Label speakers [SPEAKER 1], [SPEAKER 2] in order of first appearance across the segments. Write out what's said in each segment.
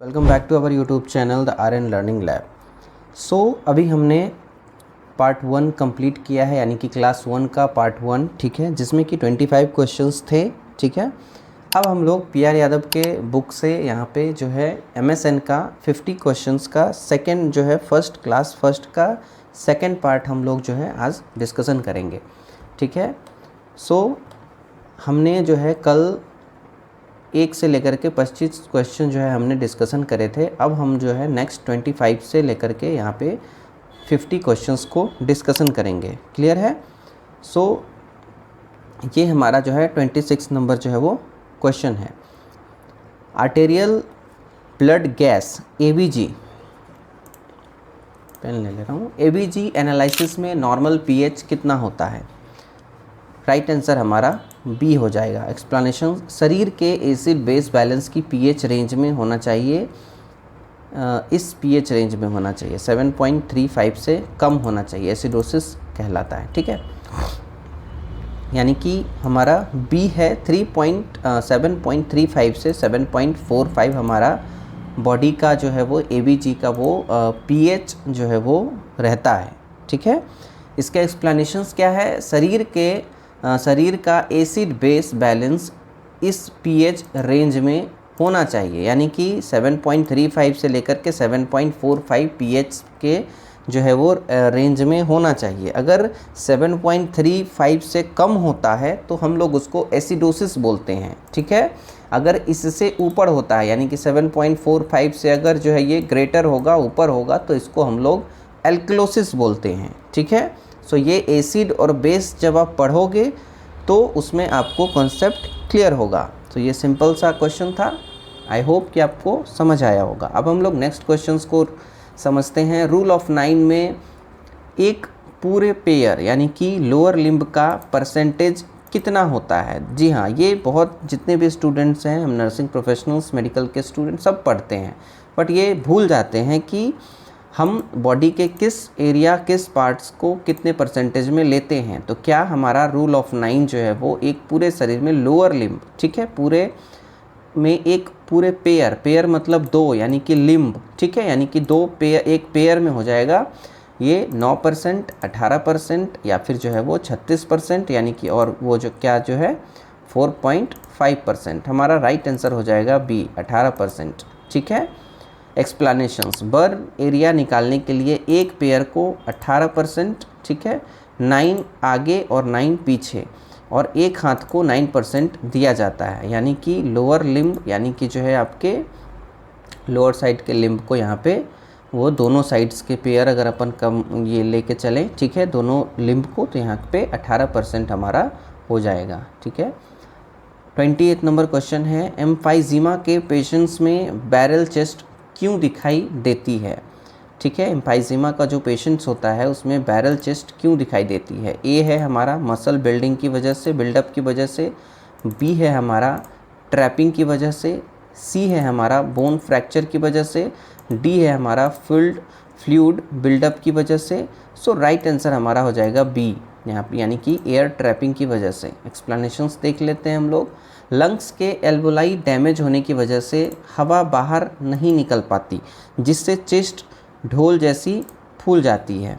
[SPEAKER 1] Welcome back to our YouTube channel the R N learning lab. So अभी हमने part 1 complete किया है, यानी कि क्लास 1 का पार्ट 1, ठीक है, जिसमें कि 25 क्वेश्चंस थे, ठीक है। अब हम लोग पी आर यादव के बुक से यहाँ पे जो है MSN का 50 क्वेश्चंस का सेकंड जो है क्लास फर्स्ट का सेकंड पार्ट हम लोग जो है आज डिस्कशन करेंगे, ठीक है। सो हमने जो है कल 1 से लेकर के 25 क्वेश्चन जो है हमने डिस्कशन करे थे। अब हम जो है नेक्स्ट 25 से लेकर के यहाँ पे 50 क्वेश्चंस को डिस्कशन करेंगे, क्लियर है। सो ये हमारा जो है 26 नंबर जो है वो क्वेश्चन है। Arterial blood gas ABG, pen ले रहा हूँ, ABG एनालिसिस में नॉर्मल pH कितना होता है? राइट आंसर हमारा बी हो जाएगा। एक्सप्लेनेशन, शरीर के एसिड बेस बैलेंस की pH रेंज में होना चाहिए, इस pH रेंज में होना चाहिए, 7.35 से कम होना चाहिए, एसिडोसिस कहलाता है, ठीक है। यानी कि हमारा बी है 7.35 से 7.45 हमारा बॉडी का जो है वो ABG का वो pH जो है वो रहता है, ठीक है। इसके एक्सप्लेनेशंस क्या है? शरीर का एसिड बेस बैलेंस इस pH रेंज में होना चाहिए, यानी कि 7.35 से लेकर के 7.45 pH के जो है वो रेंज में होना चाहिए। अगर 7.35 से कम होता है तो हम लोग उसको एसिडोसिस बोलते हैं, ठीक है। अगर इससे ऊपर होता है, यानी कि 7.45 से अगर जो है ये ग्रेटर होगा, ऊपर होगा, तो इसको हम लोग एल्कलोसिस बोलते हैं, ठीक है। सो ये एसिड और बेस जब आप पढ़ोगे तो उसमें आपको कॉन्सेप्ट क्लियर होगा। तो ये सिंपल सा क्वेश्चन था, आई होप कि आपको समझ आया होगा। अब हम लोग नेक्स्ट क्वेश्चंस को समझते हैं। रूल ऑफ 9 में एक पूरे पेयर यानी कि लोअर लिम्ब का परसेंटेज कितना होता है? जी हाँ, ये बहुत जितने भी स्टूडेंट्स हैं, हम नर्सिंग प्रोफेशनल्स, मेडिकल के स्टूडेंट सब पढ़ते हैं, बट ये भूल जाते हैं कि हम बॉडी के किस एरिया, किस पार्ट्स को कितने परसेंटेज में लेते हैं। तो क्या हमारा रूल ऑफ 9 जो है वो एक पूरे शरीर में लोअर लिम्ब, ठीक है, पूरे में एक पूरे पेयर मतलब 2, यानी कि लिम्ब, ठीक है, यानी कि 2 पेयर, एक पेयर में हो जाएगा ये 9%, 18% या फिर जो है वो 36%, यानी कि और वो जो क्या जो है 4.5%। हमारा राइट आंसर हो जाएगा बी, 18%, ठीक है। एक्सप्लेनेशंस, बर्न एरिया निकालने के लिए एक पेयर को 18%, ठीक है, 9 आगे और 9 पीछे, और एक हाथ को 9% दिया जाता है, यानी कि लोअर लिम्ब, यानी कि जो है आपके लोअर साइड के लिम्ब को यहाँ पे वो दोनों साइड्स के पेयर अगर अपन कम ये लेके चलें, ठीक है, दोनों लिम्ब को, तो यहाँ पे 18% हमारा हो जाएगा, ठीक है। 28 नंबर क्वेश्चन है। एम्फाइजीमा के पेशेंट्स में बैरल चेस्ट क्यों दिखाई देती है? ठीक है, एम्फाइजीमा का जो पेशेंट्स होता है उसमें बैरल चेस्ट क्यों दिखाई देती है? ए है हमारा मसल बिल्डिंग की वजह से, बिल्डअप की वजह से, बी है हमारा ट्रैपिंग की वजह से, सी है हमारा बोन फ्रैक्चर की वजह से, डी है हमारा फ्लूइड बिल्डअप की वजह से। सो राइट आंसर हमारा हो जाएगा बी, यहाँ पे, यानी कि एयर ट्रैपिंग की वजह से। एक्सप्लेनेशंस देख लेते हैं हम लोग। लंग्स के एल्वोलाई डैमेज होने की वजह से हवा बाहर नहीं निकल पाती, जिससे चेस्ट ढोल जैसी फूल जाती है,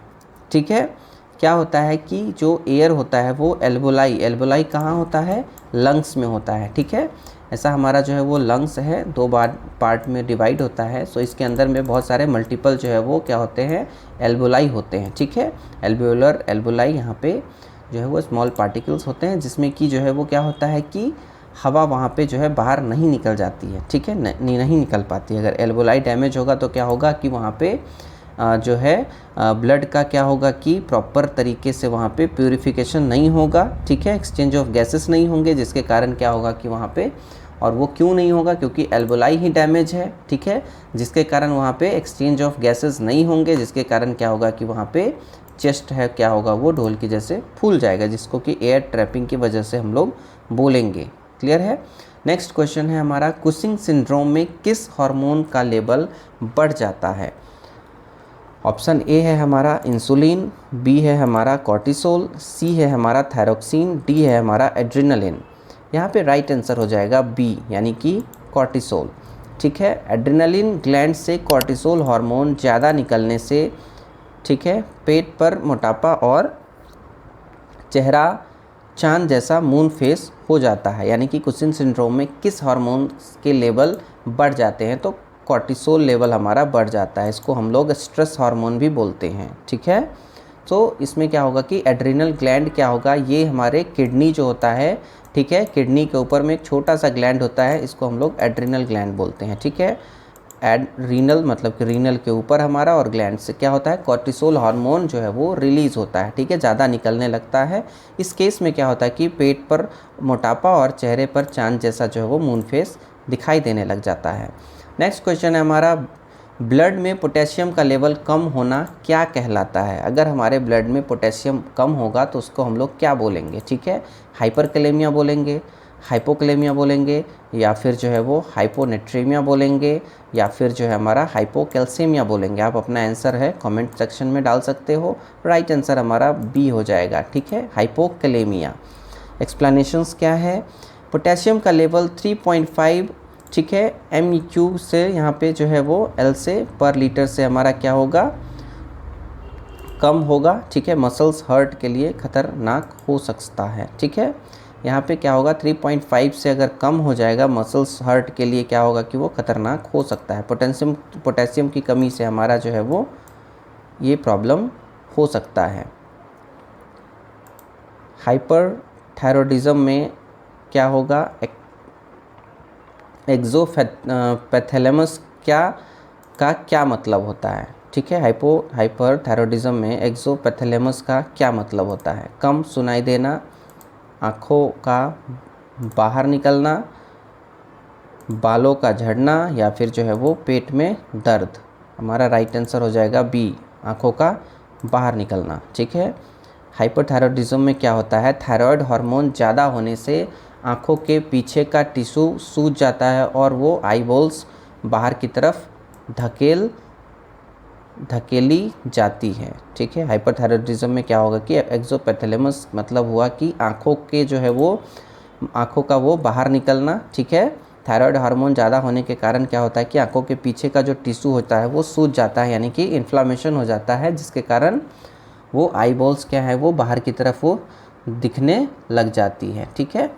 [SPEAKER 1] ठीक है। क्या होता है कि जो एयर होता है वो एल्वोलाई कहाँ होता है? लंग्स में होता है, ठीक है। ऐसा हमारा जो है वो लंग्स है, 2 पार्ट में डिवाइड होता है। सो इसके अंदर में बहुत सारे मल्टीपल जो है वो क्या होते हैं? एल्वोलाई होते हैं, ठीक है। एल्वोलर, एल्वोलाई, यहाँ पे जो है वो स्मॉल पार्टिकल्स होते हैं, जिसमें कि जो है वो क्या होता है कि हवा वहाँ पे जो है बाहर नहीं निकल जाती है, ठीक है, नहीं निकल पाती। अगर एल्वोलाई डैमेज होगा तो क्या होगा कि वहाँ पे जो है ब्लड का क्या होगा कि प्रॉपर तरीके से वहाँ पे प्यूरिफिकेशन नहीं होगा, ठीक है, एक्सचेंज ऑफ गैसेस नहीं होंगे, जिसके कारण क्या होगा कि वहाँ पे, और वो क्यों नहीं होगा? क्योंकि एल्वोलाई ही डैमेज है, ठीक है, जिसके कारण वहाँ पे एक्सचेंज ऑफ गैसेस नहीं होंगे, जिसके कारण क्या होगा कि वहाँ पे चेस्ट है क्या होगा वो ढोल की जैसे फूल जाएगा, जिसको कि एयर ट्रैपिंग की वजह से हम लोग बोलेंगे, क्लियर है। नेक्स्ट क्वेश्चन है हमारा, कुशिंग सिंड्रोम में किस हार्मोन का लेवल बढ़ जाता है? ऑप्शन ए है हमारा इंसुलिन, बी है हमारा कॉर्टिसोल, सी है हमारा थायरोक्सिन, डी है हमारा एड्रेनालिन। यहाँ पे राइट आंसर हो जाएगा बी, यानी कि कॉर्टिसोल। ठीक है। एड्रेनलिन ग्लैंड से कॉर्टिसोल हार्मोन ज़्यादा निकलने से, ठीक है, पेट पर मोटापा और चेहरा चांद जैसा मून फेस हो जाता है। यानी कि कुशिन सिंड्रोम में किस हार्मोन के लेवल बढ़ जाते हैं, तो कॉर्टिसोल लेवल हमारा बढ़ जाता है। इसको हम लोग स्ट्रेस हार्मोन भी बोलते हैं, ठीक है। तो इसमें क्या होगा कि एड्रिनल ग्लैंड क्या होगा, ये हमारे किडनी जो होता है, ठीक है, किडनी के ऊपर में एक छोटा सा ग्लैंड होता है, इसको हम लोग एड्रिनल ग्लैंड बोलते हैं, ठीक है। एड्रीनल मतलब कि रीनल के ऊपर हमारा, और ग्लैंड से क्या होता है, कॉर्टिसोल हार्मोन जो है वो रिलीज़ होता है, ठीक है, ज़्यादा निकलने लगता है। इस केस में क्या होता है कि पेट पर मोटापा और चेहरे पर चांद जैसा जो है वो मून फेस दिखाई देने लग जाता है। नेक्स्ट क्वेश्चन है हमारा, ब्लड में पोटेशियम का लेवल कम होना क्या कहलाता है। अगर हमारे ब्लड में पोटेशियम कम होगा तो उसको हम लोग क्या बोलेंगे, ठीक है, हाइपरकैलेमिया बोलेंगे, हाइपोकैलेमिया बोलेंगे, या फिर जो है वो हाइपोनेट्रीमिया बोलेंगे, या फिर जो है हमारा हाइपोकैल्सीमिया बोलेंगे। आप अपना आंसर है कमेंट सेक्शन में डाल सकते हो। राइट आंसर हमारा बी हो जाएगा, ठीक है, हाइपोकैलेमिया। एक्सप्लेनेशंस क्या है, पोटेशियम का लेवल 3.5, ठीक है, MEQ से यहाँ पे जो है वो L से पर लीटर से हमारा क्या होगा, कम होगा, ठीक है, मसल्स हर्ट के लिए खतरनाक हो सकता है, ठीक है। यहाँ पे क्या होगा, 3.5 से अगर कम हो जाएगा मसल्स हर्ट के लिए क्या होगा कि वो खतरनाक हो सकता है। पोटेशियम की कमी से हमारा जो है वो ये प्रॉब्लम हो सकता है। हाइपरथायरॉयडिज्म में क्या होगा, एक्सोपैथैलेमस क्या मतलब होता है, ठीक है। हाइपरथायरॉयडिज्म में एक्सोपैथैलेमस का क्या मतलब होता है, कम सुनाई देना, आँखों का बाहर निकलना, बालों का झड़ना, या फिर जो है वो पेट में दर्द। हमारा राइट आंसर हो जाएगा बी, आँखों का बाहर निकलना, ठीक है। हाइपरथायरॉयडिज्म में क्या होता है, थायराइड हार्मोन ज़्यादा होने से आँखों के पीछे का टिश्यू सूज जाता है और वो आईबॉल्स बाहर की तरफ धकेली जाती है, ठीक है। हाइपरथायरॉयडिज्म में क्या होगा कि एक्सोपैथैलेमस मतलब हुआ कि आँखों के जो है वो आँखों का वो बाहर निकलना, ठीक है। थायराइड हार्मोन ज़्यादा होने के कारण क्या होता है कि आँखों के पीछे का जो टिश्यू होता है वो सूज जाता है, यानी कि इन्फ्लामेशन हो जाता है, जिसके कारण वो आईबॉल्स क्या है वो बाहर की तरफ वो दिखने लग जाती है, ठीक है।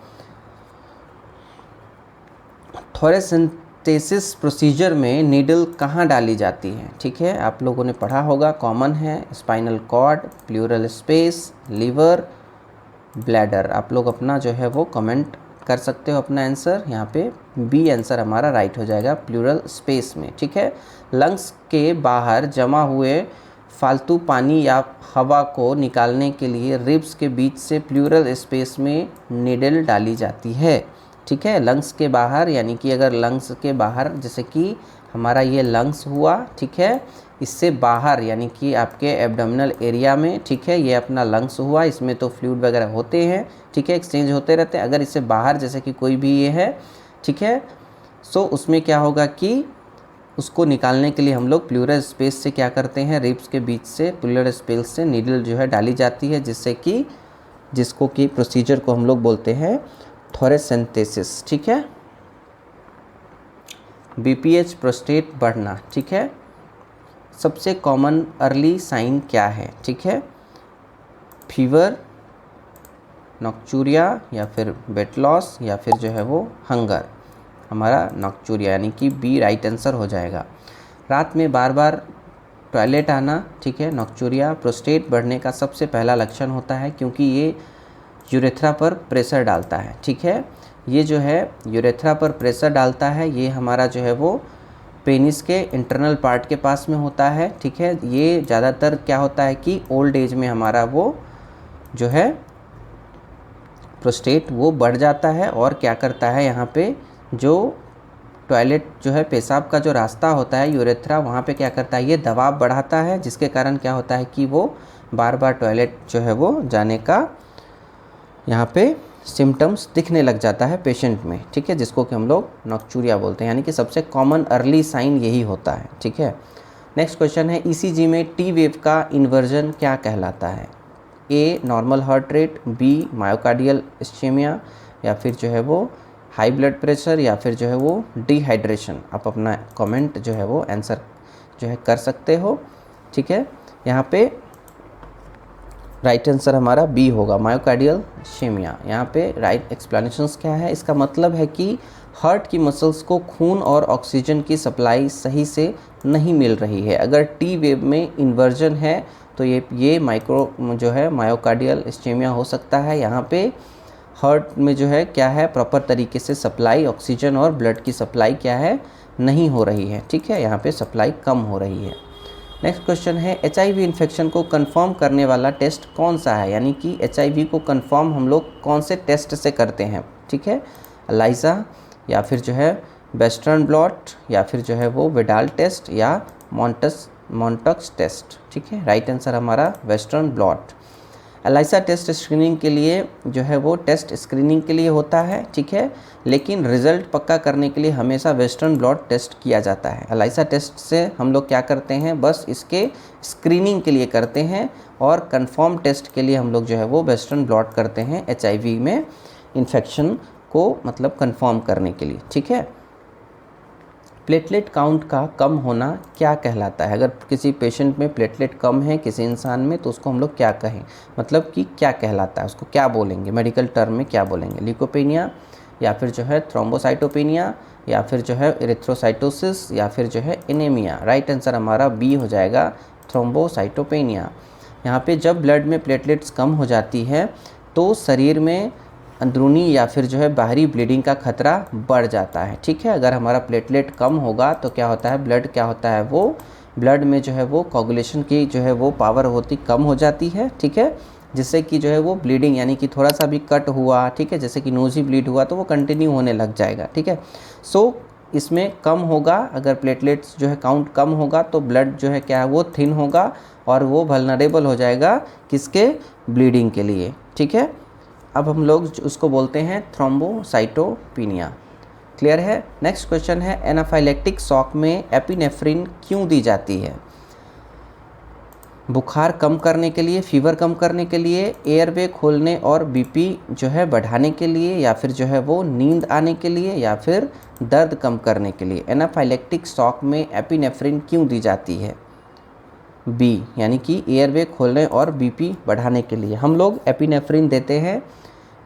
[SPEAKER 1] थोरेसेंटेसिस प्रोसीजर में नीडल कहाँ डाली जाती है, ठीक है, आप लोगों ने पढ़ा होगा, कॉमन है, spinal cord, pleural space, liver, bladder. आप लोग अपना जो है वो कमेंट कर सकते हो अपना आंसर। यहाँ पे बी आंसर हमारा राइट हो जाएगा, प्लूरल स्पेस में, ठीक है। लंग्स के बाहर जमा हुए फालतू पानी या हवा को निकालने के लिए रिब्स के बीच से प्लूरल स्पेस में नीडल डाली जाती है, ठीक है। लंग्स के बाहर, यानी कि अगर लंग्स के बाहर, जैसे कि हमारा ये लंग्स हुआ, ठीक है, इससे बाहर यानी कि आपके एब्डोमिनल एरिया में, ठीक है, ये अपना लंग्स हुआ, इसमें तो फ्लूइड वगैरह होते हैं, ठीक है, एक्सचेंज होते रहते हैं। अगर इससे बाहर जैसे कि कोई भी ये है, ठीक है, सो उसमें क्या होगा कि उसको निकालने के लिए हम लोग प्लूरल स्पेस से क्या करते हैं, रिब्स के बीच से प्लूरल स्पेस से नीडल जो है डाली जाती है, जिसको कि प्रोसीजर को हम लोग बोलते हैं थोरेसेंटेसिस, ठीक है। BPH प्रोस्टेट बढ़ना, ठीक है, सबसे कॉमन अर्ली साइन क्या है, ठीक है, फीवर, नॉक्चूरिया, या फिर वेट लॉस, या फिर जो है वो हंगर। हमारा नॉक्चूरिया यानी कि बी राइट आंसर हो जाएगा। रात में बार बार टॉयलेट आना, ठीक है, नॉक्चूरिया प्रोस्टेट बढ़ने का सबसे पहला लक्षण होता है, क्योंकि ये यूरेथ्रा पर प्रेशर डालता है, ठीक है। ये जो है यूरेथ्रा पर प्रेशर डालता है, ये हमारा जो है वो पेनिस के इंटरनल पार्ट के पास में होता है, ठीक है। ये ज़्यादातर क्या होता है कि ओल्ड एज में हमारा वो जो है प्रोस्टेट वो बढ़ जाता है, और क्या करता है, यहाँ पे जो टॉयलेट जो है पेशाब का जो रास्ता होता है यूरेथ्रा, वहाँ पे क्या करता है, ये दबाव बढ़ाता है, जिसके कारण क्या होता है कि वो बार बार टॉयलेट जो है वो जाने का यहाँ पे सिम्टम्स दिखने लग जाता है पेशेंट में, ठीक है, जिसको कि हम लोग नॉक्चूरिया बोलते हैं। यानी कि सबसे कॉमन अर्ली साइन यही होता है, ठीक है। नेक्स्ट क्वेश्चन है, ECG में T वेव का इन्वर्जन क्या कहलाता है। A normal heart rate, B myocardial ischaemia, या फिर जो है वो हाई ब्लड प्रेशर या फिर जो है वो डिहाइड्रेशन। आप अपना कमेंट जो है वो आंसर जो है कर सकते हो, ठीक है। यहाँ पे राइट आंसर हमारा बी होगा, मायोकार्डियल इश्केमिया। यहाँ पे राइट एक्सप्लेनेशंस क्या है, इसका मतलब है कि हार्ट की मसल्स को खून और ऑक्सीजन की सप्लाई सही से नहीं मिल रही है। अगर टी वेव में इन्वर्जन है तो ये माइक्रो जो है मायोकार्डियल इश्केमिया हो सकता है। यहाँ पे हार्ट में जो है क्या है, प्रॉपर तरीके से सप्लाई, ऑक्सीजन और ब्लड की सप्लाई क्या है, नहीं हो रही है, ठीक है। यहाँ पे सप्लाई कम हो रही है। नेक्स्ट क्वेश्चन है HIV इन्फेक्शन को कंफर्म करने वाला टेस्ट कौन सा है, यानी कि HIV को कंफर्म हम लोग कौन से टेस्ट से करते हैं, ठीक है। एलाइजा या फिर जो है वेस्टर्न ब्लॉट या फिर जो है वो विडाल टेस्ट या मॉन्टक्स टेस्ट, ठीक है। राइट आंसर हमारा western blot. ELISA test screening के लिए जो है वो टेस्ट स्क्रीनिंग के लिए होता है, ठीक है, लेकिन रिज़ल्ट पक्का करने के लिए हमेशा वेस्टर्न ब्लॉट टेस्ट किया जाता है। एलाइसा टेस्ट से हम लोग क्या करते हैं, बस इसके स्क्रीनिंग के लिए करते हैं, और कंफर्म टेस्ट के लिए हम लोग जो है वो वेस्टर्न ब्लॉट करते हैं HIV में इन्फेक्शन को मतलब कंफर्म करने के लिए, ठीक है। प्लेटलेट काउंट का कम होना क्या कहलाता है? अगर किसी पेशेंट में प्लेटलेट कम है किसी इंसान में तो उसको हम लोग क्या कहें, मतलब कि क्या कहलाता है, उसको क्या बोलेंगे, मेडिकल टर्म में क्या बोलेंगे? ल्यूकोपेनिया या फिर जो है थ्रोम्बोसाइटोपेनिया या फिर जो है एरिथ्रोसाइटोसिस या फिर जो है एनीमिया। राइट आंसर हमारा बी हो जाएगा, थ्रोम्बोसाइटोपेनिया। यहाँ पे जब ब्लड में प्लेटलेट्स कम हो जाती है तो शरीर में अंदरूनी या फिर जो है बाहरी ब्लीडिंग का खतरा बढ़ जाता है, ठीक है। अगर हमारा प्लेटलेट कम होगा तो क्या होता है, ब्लड क्या होता है, वो ब्लड में जो है वो कोगुलेशन की जो है वो पावर होती कम हो जाती है, ठीक है, जिससे कि जो है वो ब्लीडिंग यानी कि थोड़ा सा भी कट हुआ, ठीक है, जैसे कि नोज़ी ब्लीड हुआ तो वो कंटिन्यू होने लग जाएगा, ठीक है। सो इसमें कम होगा, अगर प्लेटलेट्स जो है काउंट कम होगा तो ब्लड जो है क्या है वो थिन होगा और वो वल्नरेबल हो जाएगा किसके, ब्लीडिंग के लिए, ठीक है। अब हम लोग उसको बोलते हैं थ्रोम्बोसाइटोपेनिया। क्लियर है। नेक्स्ट क्वेश्चन है एनाफाइलेक्टिक शॉक में एपिनेफ्रिन क्यों दी जाती है? बुखार कम करने के लिए, फीवर कम करने के लिए, एयरवे खोलने और बीपी जो है बढ़ाने के लिए, या फिर जो है वो नींद आने के लिए, या फिर दर्द कम करने के लिए। एनाफाइलेक्टिक शॉक में एपिनेफ्रिन क्यों दी जाती है? बी, यानी कि एयरवे खोलने और बीपी बढ़ाने के लिए। हम लोग एपिनेफ्रिन देते हैं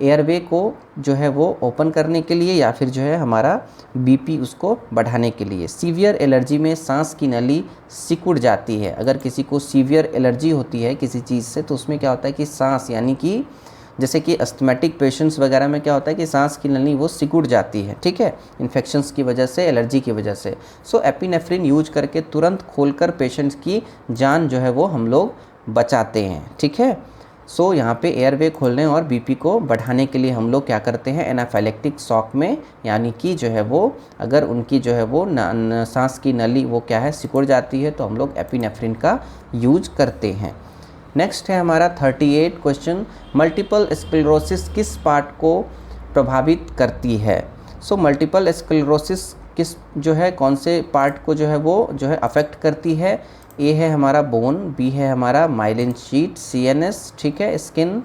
[SPEAKER 1] एयरवे को जो है वो ओपन करने के लिए या फिर जो है हमारा बीपी उसको बढ़ाने के लिए। सीवियर एलर्जी में सांस की नली सिकुड़ जाती है। अगर किसी को सीवियर एलर्जी होती है किसी चीज़ से तो उसमें क्या होता है कि सांस, यानी कि जैसे कि अस्थमेटिक पेशेंट्स वगैरह में क्या होता है कि सांस की नली वो सिकुड़ जाती है, ठीक है, इन्फेक्शंस की वजह से, एलर्जी की वजह से। सो एपिनेफ्रिन यूज करके तुरंत खोलकर पेशेंट्स की जान जो है वो हम लोग बचाते हैं, ठीक है। सो यहाँ पे एयरवे खोलने और बीपी को बढ़ाने के लिए हम लोग क्या करते हैं, एनाफाइलेक्टिक शॉक में, यानी कि जो है वो अगर उनकी जो है वो सांस की नली वो क्या है सिकुड़ जाती है तो हम लोग एपिनेफ्रिन का यूज करते हैं। नेक्स्ट है हमारा 38 क्वेश्चन, मल्टीपल स्क्लेरोसिस किस पार्ट को प्रभावित करती है? सो मल्टीपल स्क्लेरोसिस किस जो है कौन से पार्ट को जो है वो जो है अफेक्ट करती है? ए है हमारा बोन, बी है हमारा माइलिन शीट CNS, ठीक है, स्किन,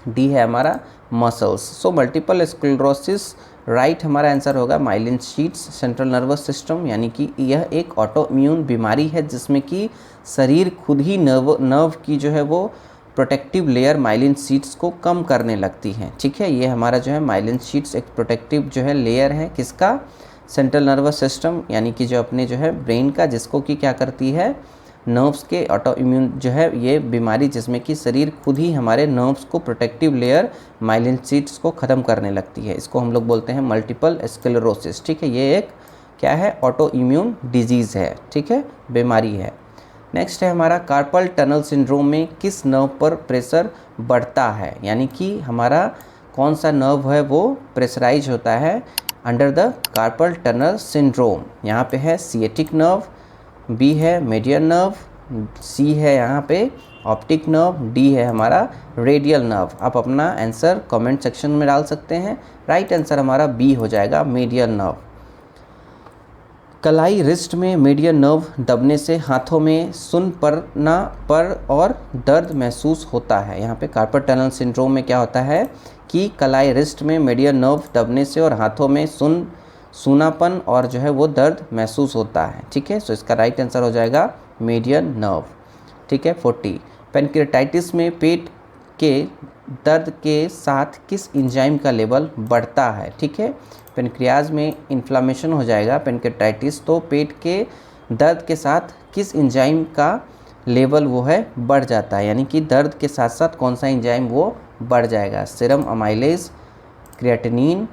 [SPEAKER 1] डी है हमारा muscles. So multiple sclerosis right हमारा आंसर होगा myelin sheets, central nervous system, यानी कि यह एक ऑटो इम्यून बीमारी है जिसमें कि शरीर खुद ही नर्व की जो है वो प्रोटेक्टिव लेयर माइलिन शीट्स को कम करने लगती हैं, ठीक है। ये हमारा जो है माइलिन शीट्स एक प्रोटेक्टिव जो है लेयर है किसका, सेंट्रल नर्वस सिस्टम, यानी कि जो अपने जो है ब्रेन का, जिसको कि क्या करती है, नर्व्स के ऑटो इम्यून जो है ये बीमारी जिसमें कि शरीर खुद ही हमारे नर्व्स को प्रोटेक्टिव लेयर माइलिन शीट्स को ख़त्म करने लगती है, इसको हम लोग बोलते हैं मल्टीपल स्क्लेरोसिस, ठीक है। ये एक क्या है, ऑटो इम्यून डिजीज़ है, ठीक है, बीमारी है। नेक्स्ट है हमारा कार्पल टनल सिंड्रोम में किस नर्व पर प्रेशर बढ़ता है, यानी कि हमारा कौन सा नर्व है वो प्रेशराइज होता है under the carpal tunnel syndrome? यहाँ पे है सिएटिक नर्व, बी है मीडियन नर्व, सी है यहाँ पे ऑप्टिक नर्व, डी है हमारा रेडियल नर्व। आप अपना आंसर कमेंट सेक्शन में डाल सकते हैं। राइट आंसर हमारा बी हो जाएगा, मीडियन नर्व। कलाई रिस्ट में मीडियन नर्व दबने से हाथों में सुन्न पड़ना पर और दर्द महसूस होता है। यहाँ पे कार्पल टनल सिंड्रोम में क्या होता है कि कलाई रिस्ट में मीडियन नर्व दबने से और हाथों में सूनापन और जो है वो दर्द महसूस होता है। ठीक है, सो इसका राइट आंसर हो जाएगा मीडियन नर्व। ठीक है। 40 पेनक्रेटाइटिस में पेट के दर्द के साथ किस एंजाइम का लेवल बढ़ता है। ठीक है, पेनक्रियाज में इन्फ्लामेशन हो जाएगा पेनक्रेटाइटिस, तो पेट के दर्द के साथ किस एंजाइम का लेवल वो है बढ़ जाता है, यानी कि दर्द के साथ साथ कौन सा एंजाइम वो बढ़ जाएगा। सीरम अमाइलेज, क्रिएटिनिन,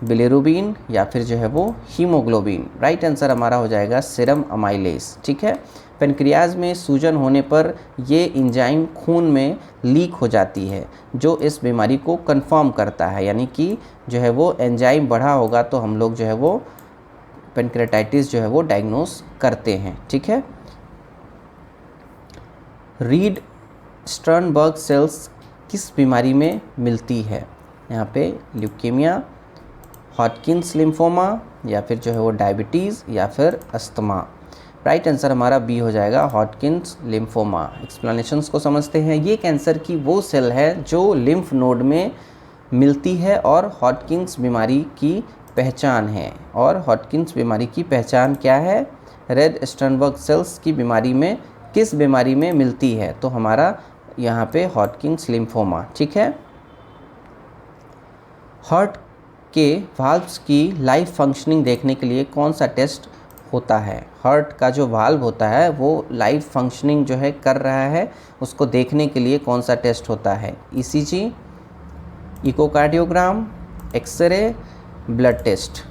[SPEAKER 1] बिलिरुबिन या फिर जो है वो हीमोग्लोबिन। राइट आंसर हमारा हो जाएगा सीरम अमाइलेज। ठीक है, पेनक्रियाज में सूजन होने पर ये एंजाइम खून में लीक हो जाती है जो इस बीमारी को कंफर्म करता है, यानी कि जो है वो एंजाइम बढ़ा होगा तो हम लोग जो है वो पेनक्रेटाइटिस जो है वो डायग्नोस करते हैं। ठीक है। रीड स्टर्नबर्ग सेल्स किस बीमारी में मिलती है। यहाँ पे ल्यूकेमिया, हॉटकिंस लिम्फोमा या फिर जो है वो डायबिटीज़ या फिर अस्थमा। राइट आंसर हमारा बी हो जाएगा हॉटकिंस लिम्फोमा। एक्सप्लेनेशंस को समझते हैं। ये कैंसर की वो सेल है जो लिम्फ नोड में मिलती है और हॉटकिंस बीमारी की पहचान है। और हॉटकिंस बीमारी की पहचान क्या है? रेड स्टर्नबर्ग सेल्स की बीमारी में किस बीमारी में मिलती है, तो हमारा यहाँ पे हॉटकिंस लिम्फोमा। ठीक है। हार्ट के वाल्व्स की लाइव फंक्शनिंग देखने के लिए कौन सा टेस्ट होता है। हार्ट का जो वाल्व होता है वो लाइव फंक्शनिंग जो है कर रहा है, उसको देखने के लिए कौन सा टेस्ट होता है। ECG, echocardiogram, x-ray, blood test.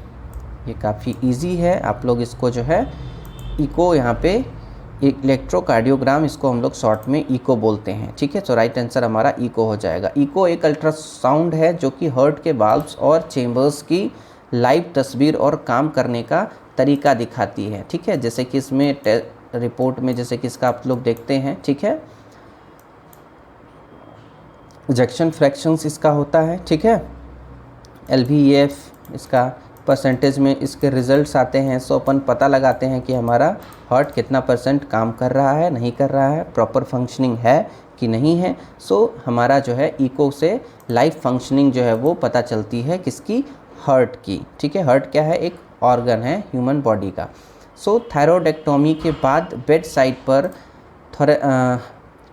[SPEAKER 1] ये काफ़ी इजी है, आप लोग इसको जो है इको, यहाँ पे इलेक्ट्रोकार्डियोग्राम, इसको हम लोग शॉर्ट में इको बोलते हैं। ठीक है, तो राइट आंसर हमारा इको हो जाएगा। इको एक अल्ट्रासाउंड है जो कि हार्ट के वाल्व्स और चेम्बर्स की लाइव तस्वीर और काम करने का तरीका दिखाती है। ठीक है, जैसे कि इसमें रिपोर्ट में जैसे कि इसका आप लोग देखते हैं। ठीक है, इजेक्शन फ्रैक्शंस इसका होता है। ठीक है, LVEF इसका परसेंटेज में इसके रिजल्ट्स आते हैं। सो अपन पता लगाते हैं कि हमारा हार्ट कितना % काम कर रहा है, नहीं कर रहा है, प्रॉपर फंक्शनिंग है कि नहीं है। सो हमारा जो है इको से लाइव फंक्शनिंग जो है वो पता चलती है किसकी? हार्ट की। ठीक है, हार्ट क्या है? एक ऑर्गन है ह्यूमन बॉडी का। सो थायरॉयडेक्टोमी के बाद बेड साइड पर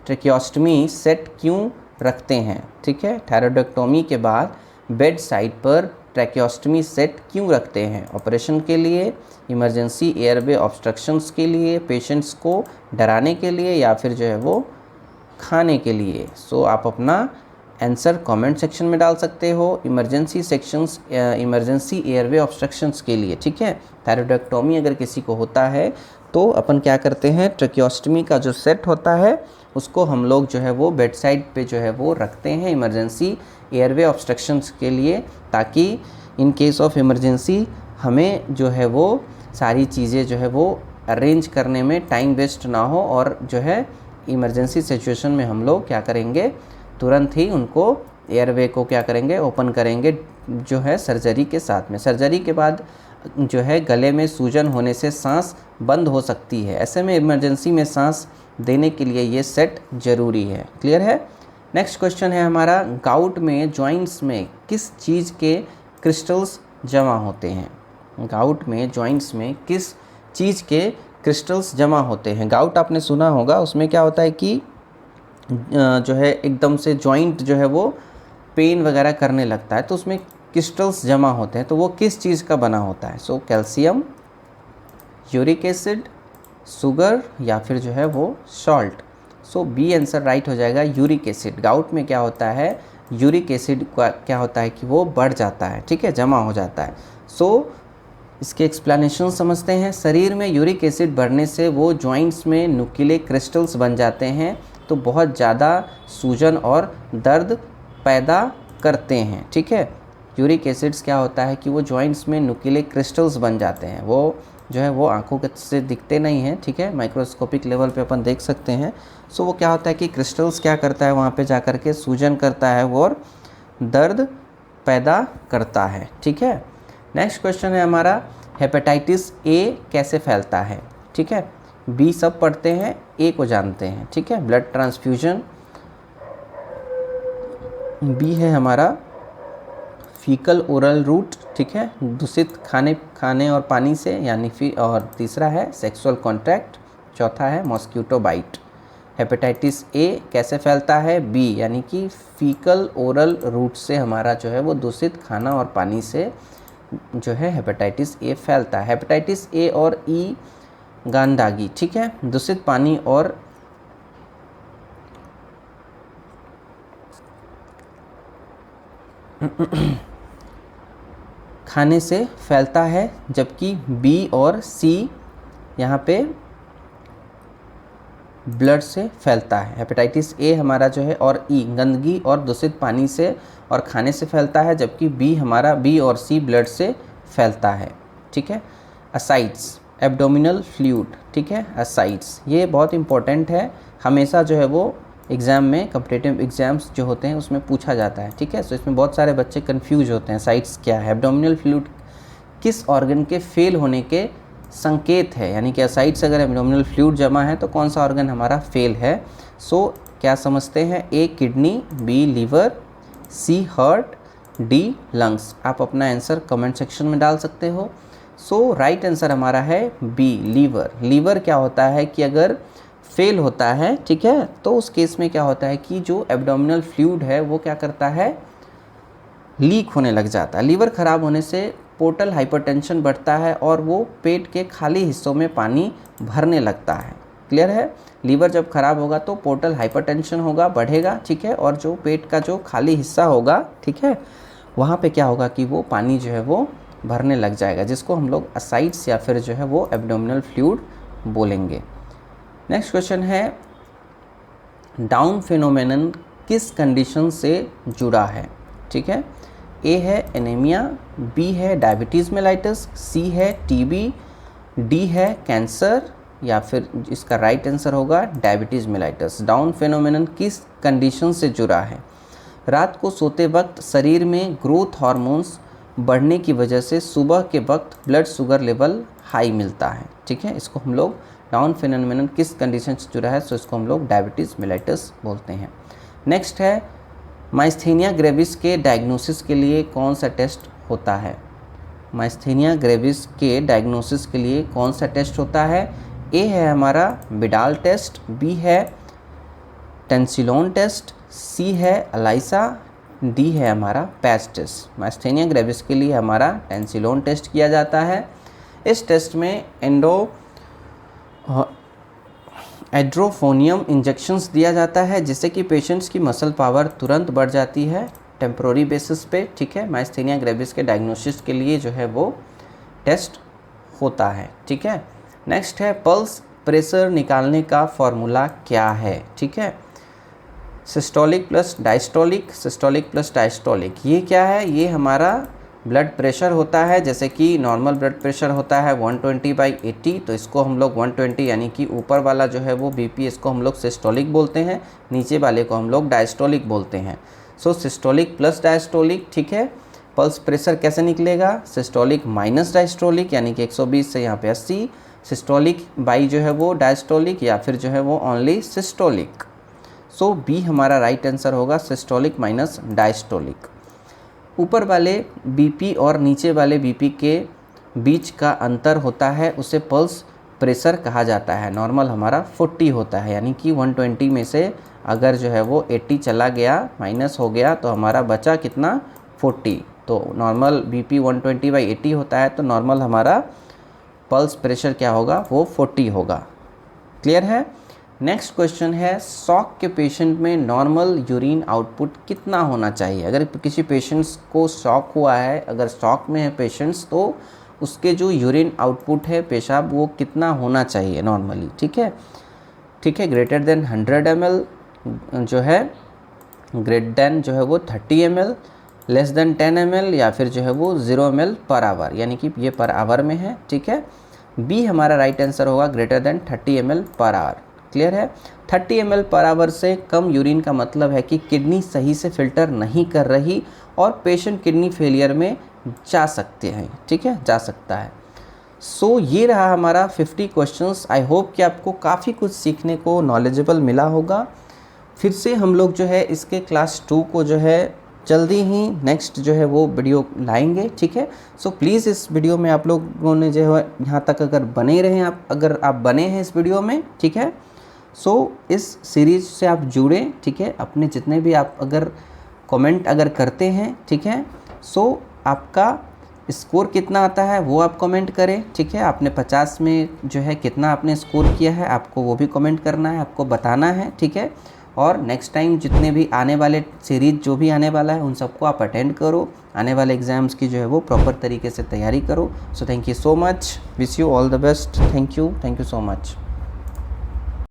[SPEAKER 1] ट्रेकियोस्टमी सेट क्यों रखते हैं? ठीक है, थायरॉयडेक्टोमी के बाद बेड साइड पर ट्रैकियोस्टमी सेट क्यों रखते हैं? ऑपरेशन के लिए, इमरजेंसी एयरवे ऑब्स्ट्रक्शंस के लिए, पेशेंट्स को डराने के लिए या फिर जो है वो खाने के लिए। सो आप अपना आंसर कमेंट सेक्शन में डाल सकते हो। Emergency sections, emergency airway obstructions के लिए। ठीक है, थायरॉयडेक्टोमी अगर किसी को होता है तो अपन क्या करते हैं, ट्रैकियोस्टमी का जो सेट होता है उसको हम लोग जो है वो बेड साइड पे जो है वो रखते हैं इमरजेंसी एयरवे ऑब्स्ट्रक्शंस के लिए, ताकि इन केस ऑफ इमरजेंसी हमें जो है वो सारी चीज़ें जो है वो अरेंज करने में टाइम वेस्ट ना हो और जो है इमरजेंसी सिचुएशन में हम लोग क्या करेंगे, तुरंत ही उनको एयरवे को क्या करेंगे, ओपन करेंगे जो है सर्जरी के साथ में। सर्जरी के बाद जो है गले में सूजन होने से सांस बंद हो सकती है, ऐसे में इमरजेंसी में सांस देने के लिए ये सेट ज़रूरी है। क्लियर है। नेक्स्ट क्वेश्चन है हमारा, गाउट में जॉइंट्स में किस चीज़ के क्रिस्टल्स जमा होते हैं? गाउट में जॉइंट्स में किस चीज़ के क्रिस्टल्स जमा होते हैं? गाउट आपने सुना होगा, उसमें क्या होता है कि जो है एकदम से जॉइंट जो है वो पेन वगैरह करने लगता है, तो उसमें क्रिस्टल्स जमा होते हैं, तो वो किस चीज़ का बना होता है? So calcium, uric acid, sugar या फिर जो है वो सॉल्ट। सो बी आंसर राइट हो जाएगा, यूरिक एसिड। गाउट में क्या होता है, यूरिक एसिड क्या होता है कि वो बढ़ जाता है। ठीक है, जमा हो जाता है। सो इसके एक्सप्लेनेशन समझते हैं। शरीर में यूरिक एसिड बढ़ने से वो जॉइंट्स में नुकीले क्रिस्टल्स बन जाते हैं, तो बहुत ज़्यादा सूजन और दर्द पैदा करते हैं। ठीक है, यूरिक एसिड्स क्या होता है कि वो जॉइंट्स में नुकीले क्रिस्टल्स बन जाते हैं, वो जो है वो आंखों से दिखते नहीं हैं। ठीक है, माइक्रोस्कोपिक लेवल पे अपन देख सकते हैं। सो वो क्या होता है कि क्रिस्टल्स क्या करता है, वहाँ पे जा कर के सूजन करता है और दर्द पैदा करता है। ठीक है, नेक्स्ट क्वेश्चन है हमारा, हेपेटाइटिस ए कैसे फैलता है, ठीक है। बी सब पढ़ते हैं, ए को जानते हैं, ठीक है। ब्लड ट्रांसफ्यूजन, बी है हमारा फीकल ओरल रूट, ठीक है, दूषित खाने और पानी से यानी और तीसरा है सेक्सुअल कॉन्टैक्ट, चौथा है मॉस्किटो बाइट। हेपेटाइटिस ए कैसे फैलता है, बी यानी कि फीकल ओरल रूट से हमारा जो है वो दूषित खाना और पानी से जो है हेपेटाइटिस ए फैलता है। हेपेटाइटिस ए और ई गांडागी, ठीक है, दूषित पानी और खाने से फैलता है, जबकि बी और सी यहाँ पे ब्लड से फैलता है। हेपेटाइटिस ए हमारा जो है और ई गंदगी और दूषित पानी से और खाने से फैलता है, जबकि बी हमारा बी और सी ब्लड से फैलता है, ठीक है। असाइड्स, एब्डोमिनल फ्लूइड, ठीक है, असाइड्स ये बहुत इंपॉर्टेंट है, हमेशा जो है वो एग्ज़ाम में कॉम्पिटिटिव एग्जाम्स जो होते हैं उसमें पूछा जाता है, ठीक है। सो इसमें बहुत सारे बच्चे कंफ्यूज होते हैं, असाइड्स क्या है। एब्डोमिनल फ्लूइड किस ऑर्गन के फेल होने के संकेत है, यानी कि असाइड्स अगर एब्डोमिनल फ्लूइड जमा है तो कौन सा ऑर्गन हमारा फेल है। सो क्या समझते हैं, ए किडनी, बी लीवर, सी हार्ट, डी लंग्स। आप अपना आंसर कमेंट सेक्शन में डाल सकते हो। सो राइट आंसर हमारा है बी लीवर। लीवर क्या होता है कि अगर फेल होता है, ठीक है, तो उस केस में क्या होता है कि जो एब्डोमिनल फ्लूइड है वो क्या करता है, लीक होने लग जाता है। लीवर ख़राब होने से पोर्टल हाइपरटेंशन बढ़ता है और वो पेट के खाली हिस्सों में पानी भरने लगता है। क्लियर है, लीवर जब खराब होगा तो पोर्टल हाइपरटेंशन होगा, बढ़ेगा, ठीक है, और जो पेट का जो खाली हिस्सा होगा, ठीक है, वहाँ पे क्या होगा कि वो पानी जो है वो भरने लग जाएगा, जिसको हम लोग असाइड्स या फिर जो है वो एब्डोमिनल फ्लूइड बोलेंगे। नेक्स्ट क्वेश्चन है, डाउन फिनोमेनन किस कंडीशन से जुड़ा है, ठीक है। ए है एनीमिया, बी है डायबिटीज़ मेलाइटस, सी है टीबी, डी है कैंसर, या फिर इसका राइट आंसर होगा डायबिटीज़ मेलाइटस। डाउन फिनोमेनन किस कंडीशन से जुड़ा है, रात को सोते वक्त शरीर में ग्रोथ हार्मोन्स बढ़ने की वजह से सुबह के वक्त ब्लड शुगर लेवल हाई मिलता है, ठीक है। इसको हम लोग डाउन फिनोमेनन किस कंडीशन से जुड़ा है, सो इसको हम लोग डायबिटीज़ मेलाइटस बोलते हैं। नेक्स्ट है, माइस्थेनिया ग्रेविस के डायग्नोसिस के लिए कौन सा टेस्ट होता है। माइस्थेनिया ग्रेविस के डायग्नोसिस के लिए कौन सा टेस्ट होता है, ए है हमारा बिडाल टेस्ट, बी है टेंसिलोन टेस्ट, सी है अलाइसा, डी है हमारा पैच टेस्ट। माइस्थेनिया ग्रेविस के लिए हमारा टेंसिलोन टेस्ट किया जाता है। इस टेस्ट में एड्रोफोनियम इंजेक्शंस दिया जाता है, जिससे कि पेशेंट्स की मसल पावर तुरंत बढ़ जाती है टेम्प्रोरी बेसिस पे, ठीक है। माइस्थेनिया ग्रेविस के डायग्नोसिस के लिए जो है वो टेस्ट होता है, ठीक है। नेक्स्ट है, पल्स प्रेशर निकालने का फॉर्मूला क्या है, ठीक है। Systolic plus diastolic, systolic plus diastolic, ये क्या है, ये हमारा ब्लड प्रेशर होता है। जैसे कि नॉर्मल ब्लड प्रेशर होता है 120/80, तो इसको हम लोग 120 यानी कि ऊपर वाला जो है वो बीपी, इसको हम लोग सिस्टोलिक बोलते हैं, नीचे वाले को हम लोग डायस्टोलिक बोलते हैं। सो सिस्टोलिक प्लस डायस्टोलिक, ठीक है। पल्स प्रेशर कैसे निकलेगा, सिस्टोलिक माइनस डायस्टोलिक, यानी कि 120 से यहाँ पे 80, सिस्टोलिक बाई जो है वो डायस्टोलिक, या फिर जो है वो ओनली सिस्टोलिक। सो बी हमारा राइट आंसर होगा, सिस्टोलिक माइनस डायस्टोलिक। ऊपर वाले बीपी और नीचे वाले बीपी के बीच का अंतर होता है, उसे पल्स प्रेशर कहा जाता है। नॉर्मल हमारा 40 होता है, यानी कि 120 में से अगर जो है वो 80 चला गया, माइनस हो गया, तो हमारा बचा कितना, 40। तो नॉर्मल बीपी 120/80 होता है, तो नॉर्मल हमारा पल्स प्रेशर क्या होगा, वो 40 होगा। क्लियर है। नेक्स्ट क्वेश्चन है, शॉक के पेशेंट में नॉर्मल यूरिन आउटपुट कितना होना चाहिए। अगर किसी पेशेंट्स को शॉक हुआ है, अगर शॉक में है पेशेंट्स, तो उसके जो यूरिन आउटपुट है पेशाब, वो कितना होना चाहिए नॉर्मली, ठीक है, ठीक है। ग्रेटर देन 100 ml जो है, ग्रेटर देन जो है वो 30 ml, लेस देन 10 ml, या फिर जो है वो 0 ml पर आवर, यानी कि ये पर आवर में है, ठीक है। बी हमारा राइट आंसर होगा, greater than 30 ml per hour. Clear है। 30 ml पर आवर से कम यूरिन का मतलब है कि किडनी सही से फिल्टर नहीं कर रही और पेशेंट किडनी फेलियर में जा सकते हैं, ठीक है, जा सकता है। सो ये रहा हमारा 50 क्वेश्चंस। आई होप कि आपको काफ़ी कुछ सीखने को, नॉलेजेबल मिला होगा। फिर से हम लोग जो है इसके क्लास 2 को जो है जल्दी ही नेक्स्ट जो है वो वीडियो लाएंगे, ठीक है। सो प्लीज़ इस वीडियो में आप लोगों ने जो है यहाँ तक अगर बने रहें, अगर आप बने हैं इस वीडियो में, ठीक है। सो इस सीरीज़ से आप जुड़े, ठीक है। अपने जितने भी आप अगर कमेंट अगर करते हैं, ठीक है, सो आपका स्कोर कितना आता है वो आप कमेंट करें, ठीक है। आपने 50 में जो है कितना आपने स्कोर किया है आपको वो भी कमेंट करना है, आपको बताना है, ठीक है। और नेक्स्ट टाइम जितने भी आने वाले सीरीज जो भी आने वाला है उन सबको आप अटेंड करो, आने वाले एग्ज़ाम्स की जो है वो प्रॉपर तरीके से तैयारी करो। So thank you so much, wish you all the best, thank you so much.